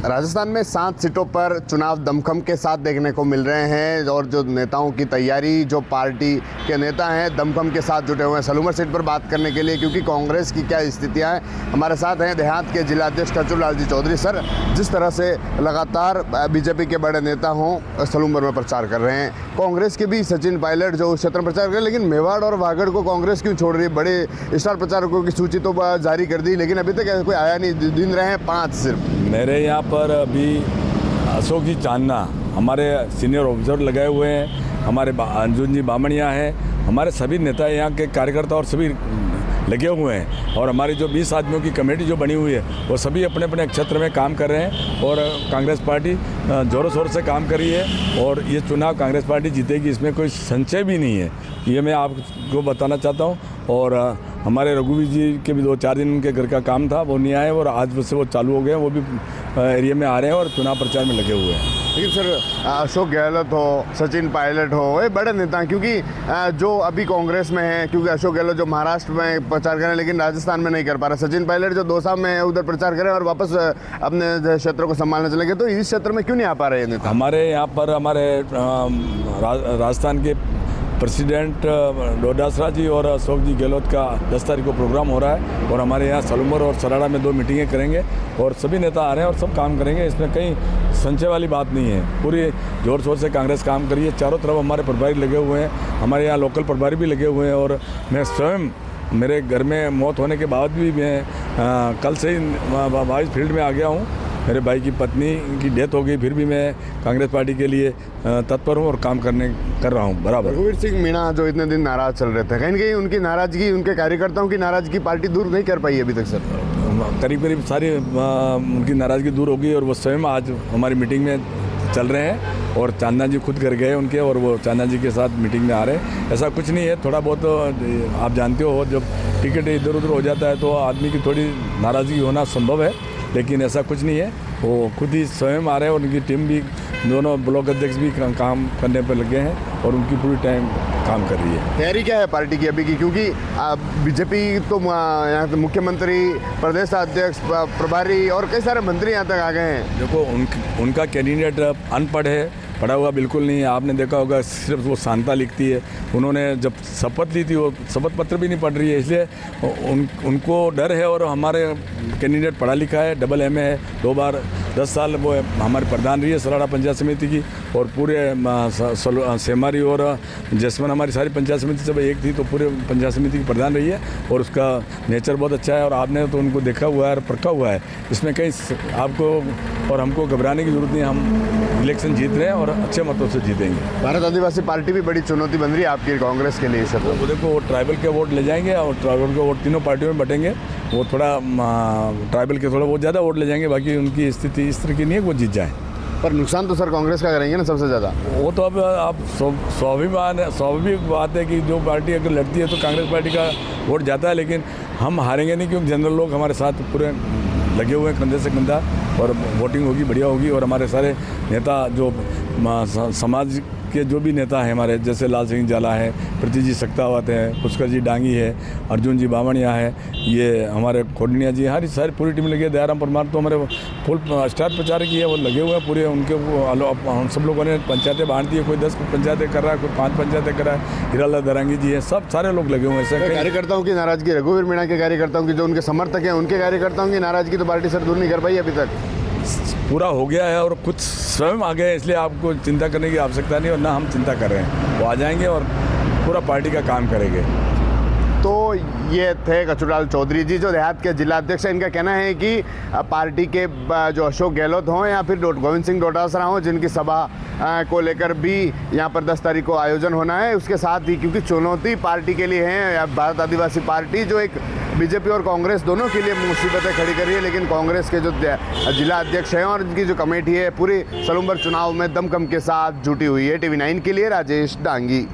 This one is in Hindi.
राजस्थान में 7 सीटों पर चुनाव दमखम के साथ देखने को मिल रहे हैं और जो नेताओं की तैयारी, जो पार्टी के नेता हैं दमखम के साथ जुटे हुए हैं सलूमर सीट पर बात करने के लिए, क्योंकि कांग्रेस की क्या स्थितियां हैं। हमारे साथ हैं देहात के जिलाध्यक्ष खचूलाल जी चौधरी। सर, जिस तरह से लगातार बीजेपी के बड़े नेता हों सलूमर में प्रचार कर रहे हैं, कांग्रेस के भी सचिन पायलट जो उस क्षेत्र में प्रचार कर रहे हैं, लेकिन मेवाड़ और वागड़ को कांग्रेस क्यों छोड़ रही है? बड़े स्टार प्रचारकों की सूची तो जारी कर दी, लेकिन अभी तक कोई आया नहीं। दिन रहे हैं 5 सिर्फ। मेरे यहाँ पर अभी अशोक जी चांदना हमारे सीनियर ऑफिसर लगाए हुए हैं, हमारे अर्जुन जी बामणिया हैं, हमारे सभी नेता यहाँ के कार्यकर्ता और सभी लगे हुए हैं। और हमारी जो 20 आदमियों की कमेटी जो बनी हुई है वो सभी अपने अपने क्षेत्र में काम कर रहे हैं और कांग्रेस पार्टी ज़ोरों शोर से काम कर रही है और ये चुनाव कांग्रेस पार्टी जीतेगी, इसमें कोई संशय भी नहीं है। ये मैं आपको बताना चाहता हूँ। और हमारे रघुवीर जी के भी 2-4 दिन उनके घर का काम था, वो नहीं आए और आज से वो चालू हो गए, वो भी एरिया में आ रहे हैं और चुनाव प्रचार में लगे हुए हैं। लेकिन सर, अशोक गहलोत हो, सचिन पायलट हो, ये बड़े नेता हैं, क्योंकि जो अभी कांग्रेस में है, क्योंकि अशोक गहलोत जो महाराष्ट्र में प्रचार कर रहे हैं लेकिन राजस्थान में नहीं कर पा रहे, सचिन पायलट जो दौसा में है उधर प्रचार कर रहे हैं और वापस अपने क्षेत्र को संभालने चले गए, तो इस क्षेत्र में क्यों नहीं आ पा रहे हैं नेता? हमारे यहाँ पर हमारे राजस्थान के प्रेसिडेंट डोडासरा जी और अशोक जी गहलोत का 10 तारीख को प्रोग्राम हो रहा है और हमारे यहाँ सलूमर और सराड़ा में 2 मीटिंगें करेंगे और सभी नेता आ रहे हैं और सब काम करेंगे। इसमें कहीं संशय वाली बात नहीं है। पूरी जोर शोर से कांग्रेस काम करी है। चारों तरफ हमारे प्रभारी लगे हुए हैं, हमारे यहाँ लोकल प्रभारी भी लगे हुए हैं और मैं स्वयं, मेरे घर में मौत होने के बाद भी मैं कल से ही बाईस फील्ड में आ गया हूँ। मेरे भाई की पत्नी की डेथ हो गई, फिर भी मैं कांग्रेस पार्टी के लिए तत्पर हूँ और काम कर रहा हूँ बराबर। रघुवीर सिंह मीणा जो इतने दिन नाराज चल रहे थे, कहीं न कहीं उनकी नाराजगी, उनके कार्यकर्ताओं की नाराजगी पार्टी दूर नहीं कर पाई अभी तक सर? करीब करीब सारी उनकी नाराज़गी दूर हो गई और वो स्वयं आज हमारी मीटिंग में चल रहे हैं और चांदना जी खुद घर गए उनके और वो चांदना जी के साथ मीटिंग में आ रहे हैं। ऐसा कुछ नहीं है, थोड़ा बहुत आप जानते हो जब टिकट इधर उधर हो जाता है तो आदमी की थोड़ी नाराज़गी होना संभव है, लेकिन ऐसा कुछ नहीं है। वो खुद ही स्वयं आ रहे हैं और उनकी टीम भी, दोनों ब्लॉक अध्यक्ष भी काम करने पर लगे हैं और उनकी पूरी टाइम काम कर रही है। तैयारी क्या है पार्टी की अभी की? क्योंकि बीजेपी तो यहाँ तो मुख्यमंत्री, प्रदेश अध्यक्ष, प्रभारी और कई सारे मंत्री यहाँ तक आ गए हैं। देखो उनका कैंडिडेट अनपढ़ है, पढ़ा हुआ बिल्कुल नहीं है। आपने देखा होगा सिर्फ वो शांता लिखती है। उन्होंने जब शपथ ली थी वो शपथ पत्र भी नहीं पढ़ रही है, इसलिए उनको डर है। और हमारे कैंडिडेट पढ़ा लिखा है, डबल MA है, 2 बार 10 साल वो हमारे प्रधान रही है सराड़ा पंचायत समिति की और पूरे सेमारी और जसमन हमारी सारी पंचायत समिति जब एक थी तो पूरे पंचायत समिति की प्रधान रही है और उसका नेचर बहुत अच्छा है और आपने तो उनको देखा हुआ है और परखा हुआ है। इसमें कहीं आपको और हमको घबराने की जरूरत नहीं। हम इलेक्शन जीत रहे हैं और अच्छे मतों से जीतेंगे। भारत आदिवासी पार्टी भी बड़ी चुनौती बन रही है आपकी कांग्रेस के लिए सर? वो देखो, वो ट्राइबल के वोट ले जाएंगे और ट्राइबल के वोट तीनों पार्टियों में बटेंगे। वो थोड़ा ट्राइबल के थोड़ा बहुत ज़्यादा वोट ले जाएंगे, बाकी उनकी स्थिति इस तरह की नहीं है कि वो जीत जाए। पर नुकसान तो सर कांग्रेस का करेंगे ना सबसे ज़्यादा। वो तो अब आप स्वाभाविक बात है कि जो पार्टी अगर लड़ती है तो कांग्रेस पार्टी का वोट जाता है, लेकिन हम हारेंगे नहीं क्योंकि जनरल लोग हमारे साथ पूरे लगे हुए हैं कंधे से कंधा और वोटिंग होगी, बढ़िया होगी। और हमारे सारे नेता जो समाज के जो भी नेता हैं हमारे, जैसे लाल सिंह जाला है, प्रति जी सक्तावत है, पुष्कर जी डांगी है, अर्जुन जी बामणिया है, ये हमारे खोडनिया जी, हमारी सारी पूरी टीम लगी है। दयाराम परमार तो हमारे फुल स्टार प्रचारक ही है, वो लगे हुए हैं पूरे। उनके हम सब लोगों ने पंचायतें बांट दी है, कोई 10 पंचायतें कर रहा है, कोई 5 पंचायतें कर रहा है। हीरालाल दरांगी जी है, सब सारे लोग लगे हुए हैं। कार्यकर्ताओं की नाराजगी, रघुवीर मीणा के कार्यकर्ताओं की, जो उनके समर्थक हैं उनके कार्यकर्ताओं की नाराजगी तो पार्टी सर दूर नहीं कर पाई अभी तक। पूरा हो गया है और कुछ स्वयं आ गए, इसलिए आपको चिंता करने की आवश्यकता नहीं और ना हम चिंता कर रहे हैं। वो आ जाएंगे और पूरा पार्टी का काम करेंगे। तो ये थे खचूलाल चौधरी जी जो देहात के जिलाध्यक्ष हैं। इनका कहना है कि पार्टी के जो अशोक गहलोत हों या फिर गोविंद सिंह डोटासरा हों, जिनकी सभा को लेकर भी यहाँ पर 10 तारीख को आयोजन होना है, उसके साथ ही क्योंकि चुनौती पार्टी के लिए है, भारत आदिवासी पार्टी जो एक बीजेपी और कांग्रेस दोनों के लिए मुसीबतें खड़ी कर रही है, लेकिन कांग्रेस के जो जिला अध्यक्ष हैं और इनकी जो कमेटी है पूरी सलूमर चुनाव में दमखम के साथ जुटी हुई है। TV9 के लिए राजेश डांगी।